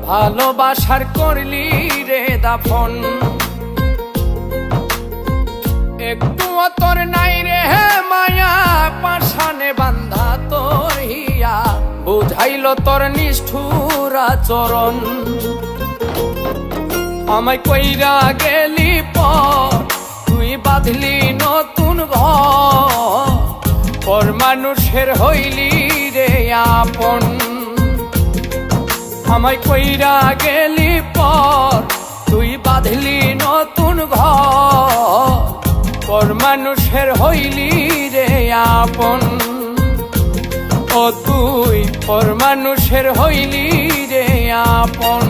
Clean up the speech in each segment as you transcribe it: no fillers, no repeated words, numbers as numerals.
ভালোবাসার করলি রে দাফন। একটুও তোর নাই রে মায়া, পাশানে বান্ধা তোর হিয়া, বুঝাইল তোর নিষ্ঠুর আচরণ। আমায় কইরা গেলি পর, তুই বাঁধলি নতুন ঘর, পর মানুষের হইলি রে আপন। আমায় কইরা গেলি পর, তুই বাঁধলি নতুন ঘর, পর মানুষের হইলি রে আপন। ও তুই পর মানুষের হইলি রে আপন।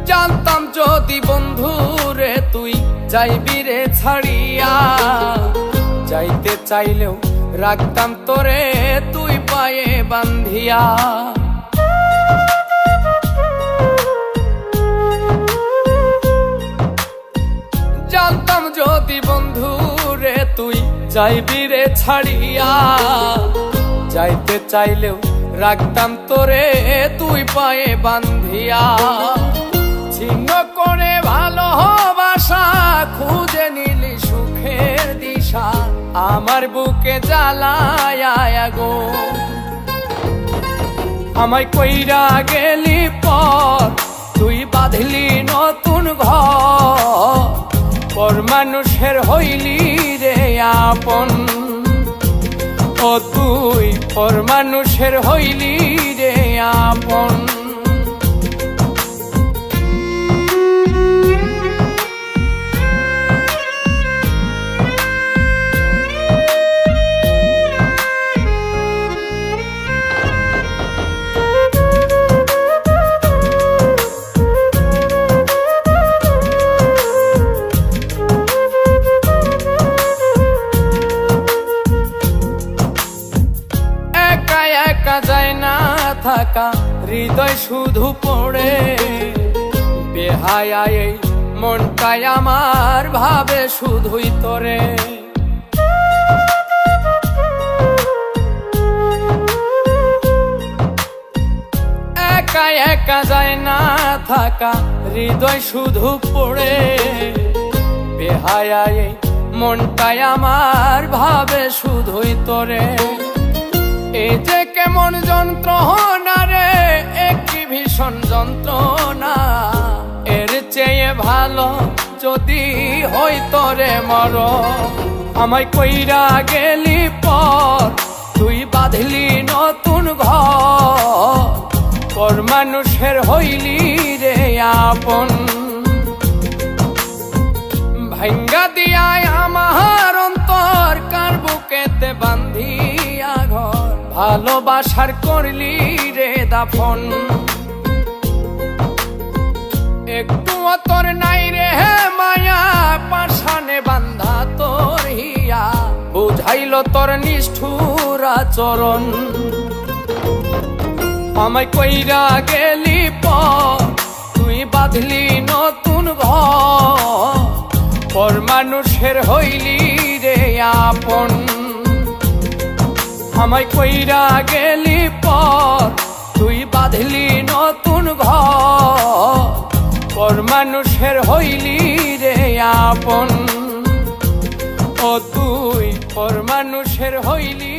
জানতাম যদি বন্ধু রে তুই যাইবি রে ছাড়িয়া, যাইতে চাইলেও রাখতাম তোরে তুই পায়ে বান্ধিয়া। জানতাম যদি বন্ধু রে তুই যাইবি রে ছাড়িয়া, যাইতে চাইলেও রাখতাম তোরে তুই পায়ে বান্ধিয়া। ছিন্ন করে ভালোবাসা খুঁজে নিলি সুখের দিশা, আমার বুকে জ্বালায় গো। আমায় কইরা গেলি পর, তুই বাঁধলি নতুন ঘর, পর মানুষের হইলি রে আপন। ও তুই পর মানুষের হইলি রে আপন। একা যায় না থাকা, হৃদয় শুধু পড়ে, বেহায়া এই মনটাই আমার ভাবে শুধুই তোরে। একা একা যায় না থাকা, হৃদয় শুধু পড়ে, বেহায়া এই মনটাই আমার ভাবে শুধুই তোরে। এ যে কেমন যন্ত্রণা রে, একটি ভীষণ যন্ত্রণা, এর চেয়ে ভালো যদি হইতো রে মরণ। আমায় কইরা গেলি পর, তুই বাঁধলি নতুন ঘর, পর মানুষের হইলি রে আপন। ভাঙ্গা দিয়ায় আমার অন্তর, কার বুকেতে বান্ধিয়া ঘর, ভালোবাসার করলি রে দাফন। একটুও তোর নাই রে মায়া, পাশানে বান্ধা তোর হিয়া, বুঝাইল তোর নিষ্ঠুর আচরণ। আমায় কইরা গেলি পর, তুই বাঁধলি নতুন ঘর, পর মানুষের হইলি রে আপন। আমায় কইরা গেলি পর, তুই বাঁধলি নতুন ঘর, পর মানুষের হইলি রে আপন। ও তুই পর মানুষের হইলি